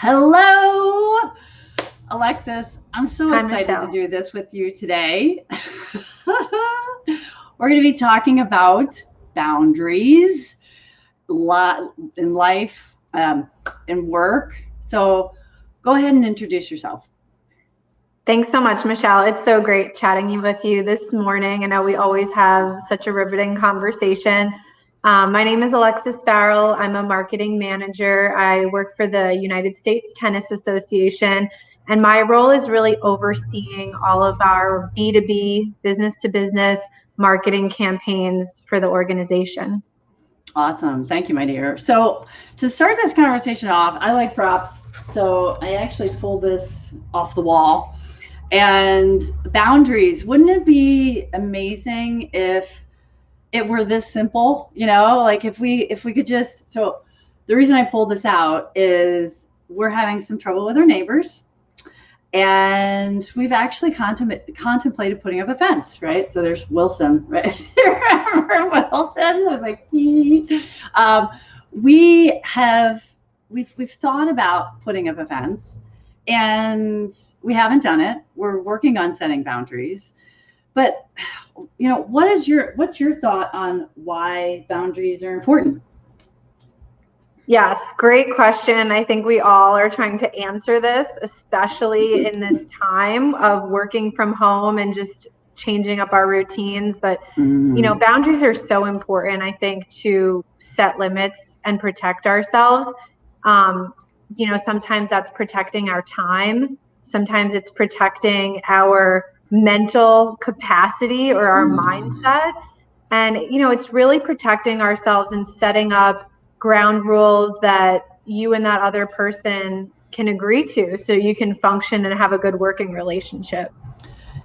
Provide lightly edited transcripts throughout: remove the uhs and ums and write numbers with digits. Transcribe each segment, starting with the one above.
Hello, Alexis. I'm so Hi, excited to Michelle. do this with you today. We're going to be talking about boundaries in life, in work. So go ahead and introduce yourself. Thanks so much, Michelle. It's so great chatting with you this morning. I know we always have such a riveting conversation. My name is Alexis Farrell. I'm a marketing manager. I work for the United States Tennis Association, and my role is really overseeing all of our B2B, business to business marketing campaigns for the organization. Awesome. Thank you, my dear. So to start this conversation off, I like props. So I actually pulled this off the wall. And boundaries, wouldn't it be amazing if it were this simple, like if we could just. So the reason I pulled this out is we're having some trouble with our neighbors, and we've actually contemplated putting up a fence, right? So there's Wilson, right? Remember Wilson? I was like, um, we've thought about putting up a fence, and we haven't done it. We're working on setting boundaries, but what's your thought on why boundaries are important? Yes, great question. I think we all are trying to answer this, especially in this time of working from home and just changing up our routines. But, boundaries are so important, I think, to set limits and protect ourselves. Sometimes that's protecting our time. Sometimes it's protecting our mental capacity or our mindset. And, it's really protecting ourselves and setting up ground rules that you and that other person can agree to so you can function and have a good working relationship.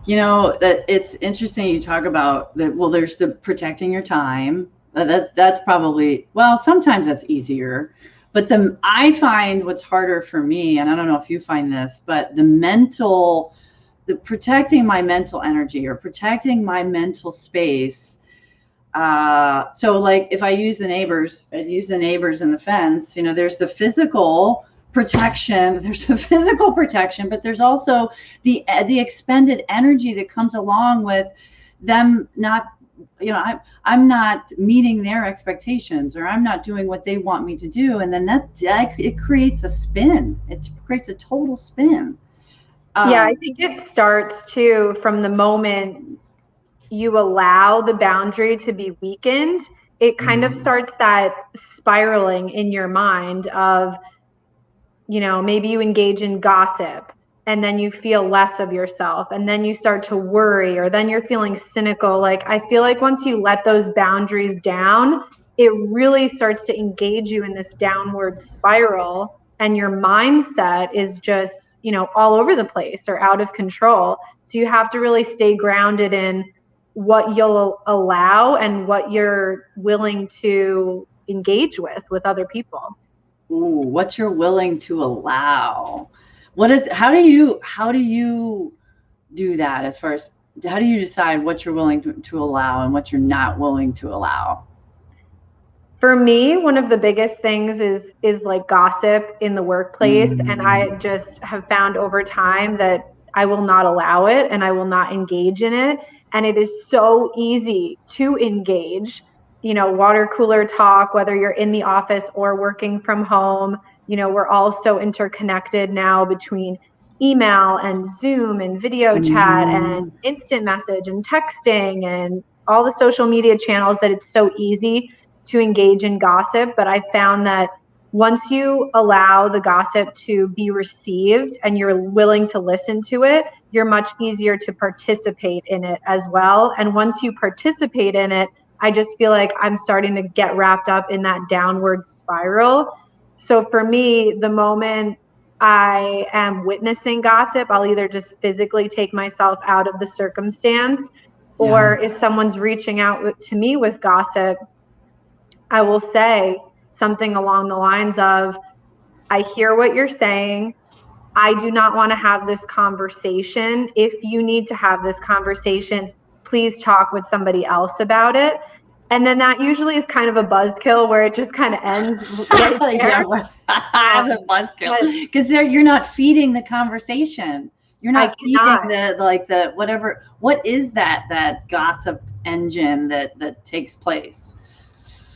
That it's interesting you talk about that. Well, there's the protecting your time. That's probably, well, sometimes that's easier, but I find what's harder for me, and I don't know if you find this, but the protecting my mental energy or protecting my mental space. So like if I use the neighbors and the fence, there's the physical protection, but there's also the expended energy that comes along with them not, I'm not meeting their expectations, or I'm not doing what they want me to do. And then that it creates a spin. It creates a total spin. Yeah, I think it starts too from the moment you allow the boundary to be weakened. It kind of starts that spiraling in your mind of, maybe you engage in gossip and then you feel less of yourself and then you start to worry, or then you're feeling cynical. Like, I feel like once you let those boundaries down, it really starts to engage you in this downward spiral, and your mindset is just, all over the place or out of control. So you have to really stay grounded in what you'll allow and what you're willing to engage with other people. Ooh, what you're willing to allow. How do you do that, as far as how do you decide what you're willing to allow and what you're not willing to allow? For me, one of the biggest things is like gossip in the workplace. And I just have found over time that I will not allow it and I will not engage in it. And it is so easy to engage, water cooler talk, whether you're in the office or working from home. We're all so interconnected now between email and Zoom and video chat and instant message and texting and all the social media channels, that it's so easy to engage in gossip. But I found that once you allow the gossip to be received and you're willing to listen to it, you're much easier to participate in it as well. And once you participate in it, I just feel like I'm starting to get wrapped up in that downward spiral. So for me, the moment I am witnessing gossip, I'll either just physically take myself out of the circumstance, or if someone's reaching out to me with gossip, I will say something along the lines of, I hear what you're saying. I do not want to have this conversation. If you need to have this conversation, please talk with somebody else about it. And then that usually is kind of a buzzkill where it just kind of ends right there. Yeah, the buzzkill, because you're not feeding the conversation. You're not feeding the whatever. What is that gossip engine that takes place?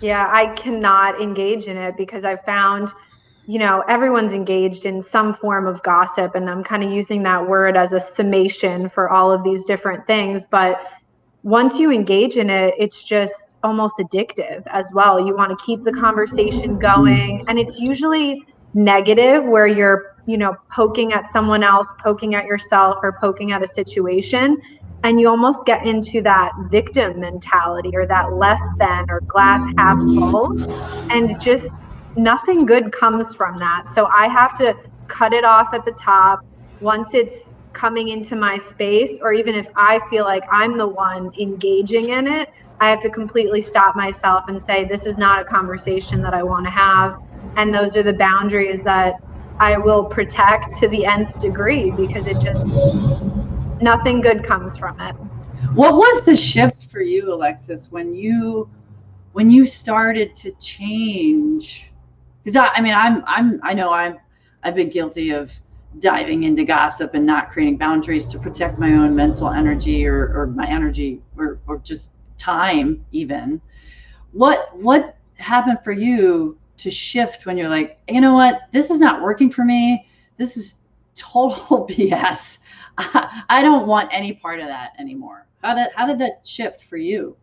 Yeah, I cannot engage in it because I found, everyone's engaged in some form of gossip, and I'm kind of using that word as a summation for all of these different things. But once you engage in it, it's just almost addictive as well. You want to keep the conversation going, and it's usually negative where you're, poking at someone else, poking at yourself, or poking at a situation. And you almost get into that victim mentality or that less than or glass half full. And just nothing good comes from that. So I have to cut it off at the top once it's coming into my space, or even if I feel like I'm the one engaging in it, I have to completely stop myself and say, this is not a conversation that I want to have. And those are the boundaries that I will protect to the nth degree, because nothing good comes from it. What was the shift for you, Alexis, when you started to change? Because I've been guilty of diving into gossip and not creating boundaries to protect my own mental energy or my energy or just time even. What happened for you to shift when you're like, you know what, this is not working for me. This is total BS. I don't want any part of that anymore. How did that shift for you?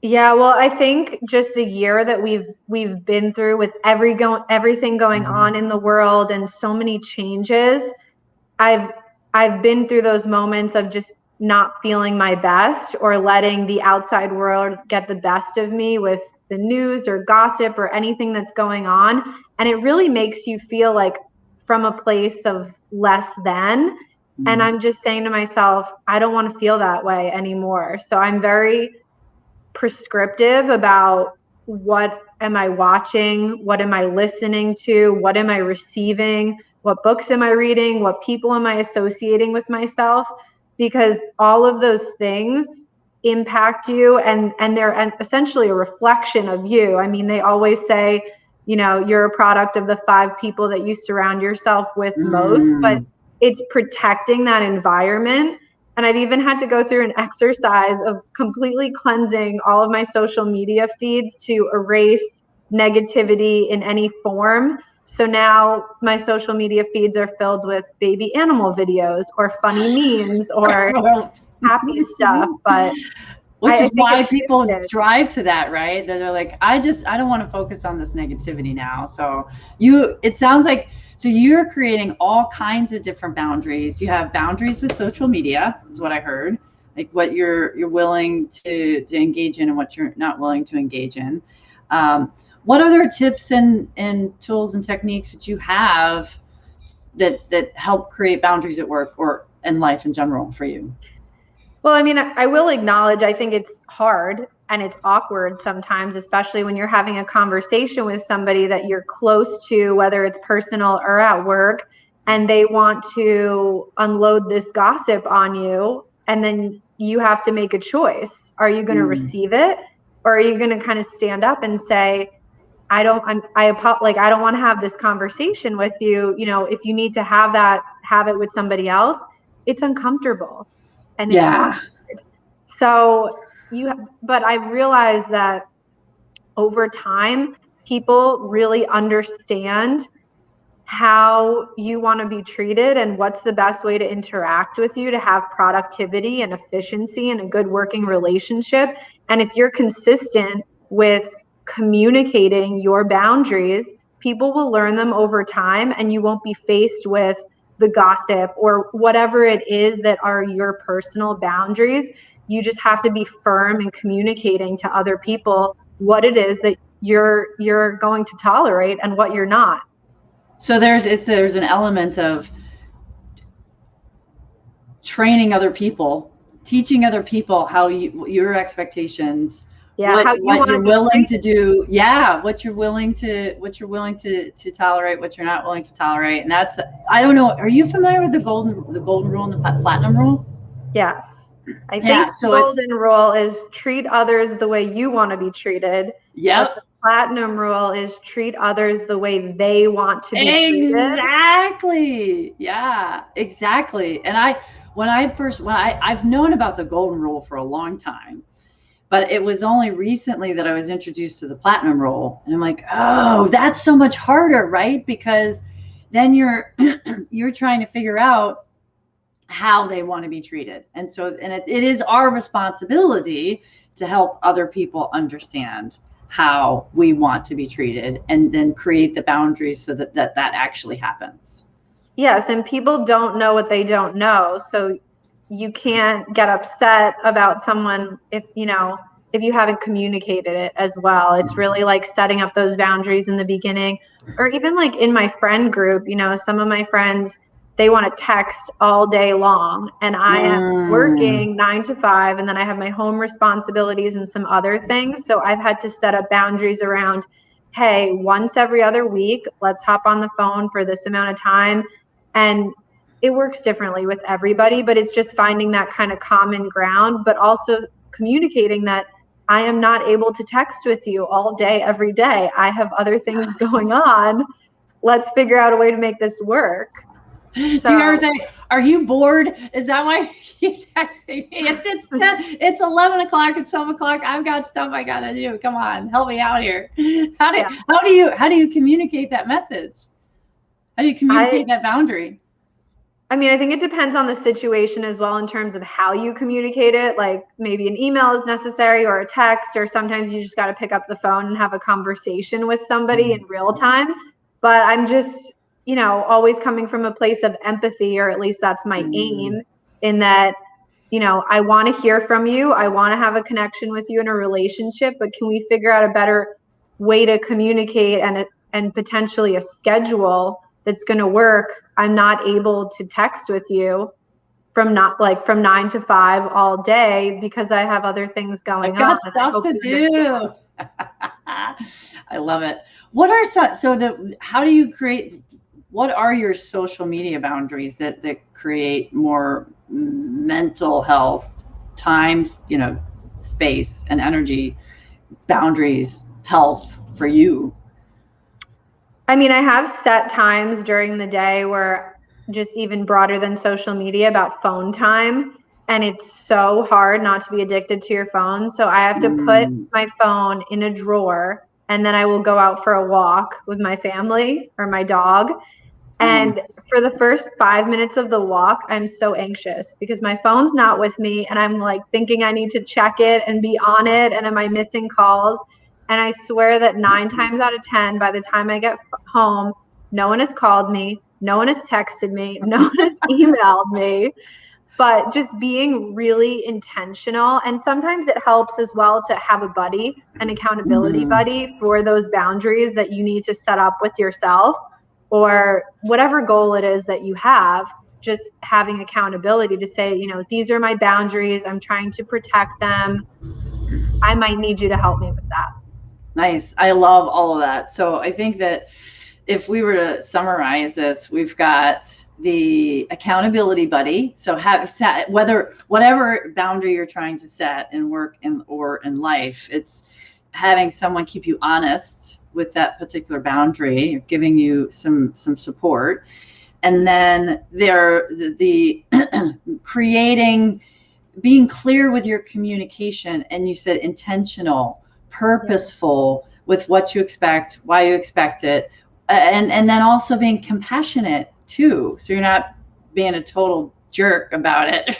Yeah, well, I think just the year that we've been through with everything going on in the world and so many changes, I've been through those moments of just not feeling my best or letting the outside world get the best of me with the news or gossip or anything that's going on. And it really makes you feel like from a place of less than. And I'm just saying to myself, I don't want to feel that way anymore. So I'm very prescriptive about what am I watching, what am I listening to, what am I receiving, what books am I reading, what people am I associating with myself, because all of those things impact you, and they're essentially a reflection of you. I mean, they always say, you're a product of the 5 people that you surround yourself with most, but it's protecting that environment. And I've even had to go through an exercise of completely cleansing all of my social media feeds to erase negativity in any form. So now my social media feeds are filled with baby animal videos or funny memes or happy stuff. But which is why people drive to that, right? They're like, I don't want to focus on this negativity now. So it sounds like, so you're creating all kinds of different boundaries. You have boundaries with social media, is what I heard, like what you're willing to engage in and what you're not willing to engage in. What other tips and tools and techniques that you have that help create boundaries at work or in life in general for you? Well, I mean, I will acknowledge, I think it's hard and it's awkward sometimes, especially when you're having a conversation with somebody that you're close to, whether it's personal or at work, and they want to unload this gossip on you. And then you have to make a choice. Are you going to receive it? Or are you going to kind of stand up and say, I don't want to have this conversation with you. If you need to have it with somebody else, it's uncomfortable. And it's hard. So but I've realized that over time, people really understand how you want to be treated and what's the best way to interact with you to have productivity and efficiency and a good working relationship. And if you're consistent with communicating your boundaries, people will learn them over time, and you won't be faced with the gossip or whatever it is that are your personal boundaries. You just have to be firm in communicating to other people what it is that you're going to tolerate and what you're not. So there's an element of training other people, teaching other people how your expectations, what you're willing to do, what you're willing to tolerate, what you're not willing to tolerate. And that's, I don't know, are you familiar with the golden rule and the platinum rule? Yes. I think the golden rule is treat others the way you want to be treated. Yep. But the platinum rule is treat others the way they want to be treated. Exactly. Yeah, exactly. And I've known about the golden rule for a long time, but it was only recently that I was introduced to the platinum rule. And I'm like, oh, that's so much harder, right? Because then you're trying to figure out how they want to be treated. And so, and it is our responsibility to help other people understand how we want to be treated and then create the boundaries so that actually happens. Yes. And people don't know what they don't know. So you can't get upset about someone if you haven't communicated it as well. It's really like setting up those boundaries in the beginning, or even like in my friend group, some of my friends, they want to text all day long, and I am working 9 to 5, and then I have my home responsibilities and some other things. So I've had to set up boundaries around, hey, once every other week, let's hop on the phone for this amount of time. And it works differently with everybody, but it's just finding that kind of common ground, but also communicating that I am not able to text with you all day, every day. I have other things going on. Let's figure out a way to make this work. So, do you ever say, are you bored? Is that why you texting me? It's 11 o'clock, it's 12 o'clock. I've got stuff I got to do. Come on, help me out here. How do you communicate that message? How do you communicate that boundary? I mean, I think it depends on the situation as well in terms of how you communicate it. Like maybe an email is necessary or a text, or sometimes you just got to pick up the phone and have a conversation with somebody in real time. But I'm just, always coming from a place of empathy, or at least that's my aim, in that, I want to hear from you. I want to have a connection with you in a relationship, but can we figure out a better way to communicate and potentially a schedule that's going to work? I'm not able to text with you from 9 to 5 all day because I have other things going on. I've got stuff to do. I love it. What are your social media boundaries that create more mental health, times, space and energy boundaries, health for you? I mean, I have set times during the day where just even broader than social media about phone time. And it's so hard not to be addicted to your phone. So I have to put my phone in a drawer, and then I will go out for a walk with my family or my dog. And for the first 5 minutes of the walk, I'm so anxious because my phone's not with me. And I'm like thinking I need to check it and be on it. And am I missing calls? And I swear that 9 times out of 10, by the time I get home, no one has called me, no one has texted me, no one has emailed me. But just being really intentional. And sometimes it helps as well to have a buddy, an accountability buddy for those boundaries that you need to set up with yourself, or whatever goal it is that you have. Just having accountability to say, these are my boundaries. I'm trying to protect them. I might need you to help me with that. Nice. I love all of that. So I think that if we were to summarize this, we've got the accountability buddy. So whatever boundary you're trying to set in work or in life, it's having someone keep you honest with that particular boundary, giving you some support. And then the being clear with your communication. And you said intentional, purposeful with what you expect, why you expect it. And then also being compassionate too. So you're not being a total jerk about it.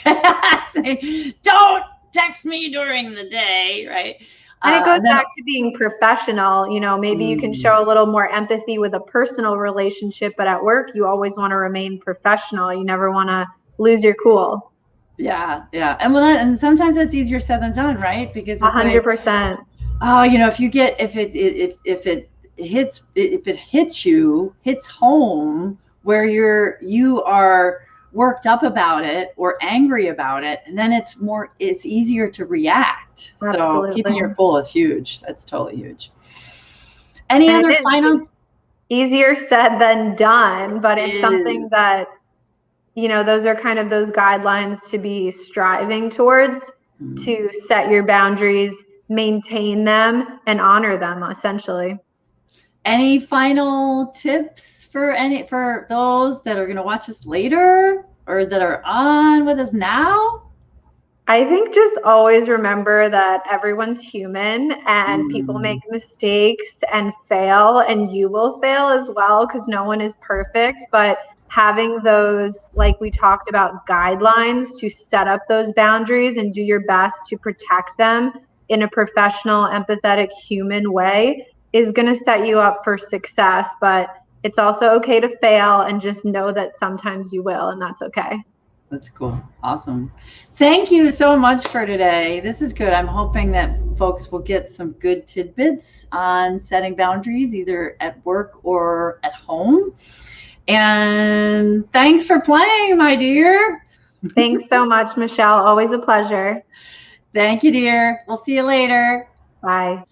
Saying, don't text me during the day, right? And it goes back to being professional. Maybe you can show a little more empathy with a personal relationship, but at work, you always want to remain professional. You never want to lose your cool. Yeah. And sometimes that's easier said than done, right? Because 100%. If it hits home where you are worked up about it or angry about it, and then it's easier to react. Absolutely. So keeping your cool is huge. That's totally huge. Any other final? Easier said than done, but it's something that those are kind of those guidelines to be striving towards, to set your boundaries, maintain them, and honor them, essentially. Any final tips for those that are going to watch us later or that are on with us now? I think just always remember that everyone's human and people make mistakes and fail, and you will fail as well because no one is perfect. But having those, like we talked about, guidelines to set up those boundaries and do your best to protect them in a professional, empathetic, human way is going to set you up for success. But it's also okay to fail, and just know that sometimes you will, and that's okay. That's cool. Awesome. Thank you so much for today. This is good. I'm hoping that folks will get some good tidbits on setting boundaries, either at work or at home. And thanks for playing, my dear. Thanks so much, Michelle. Always a pleasure. Thank you, dear. We'll see you later. Bye.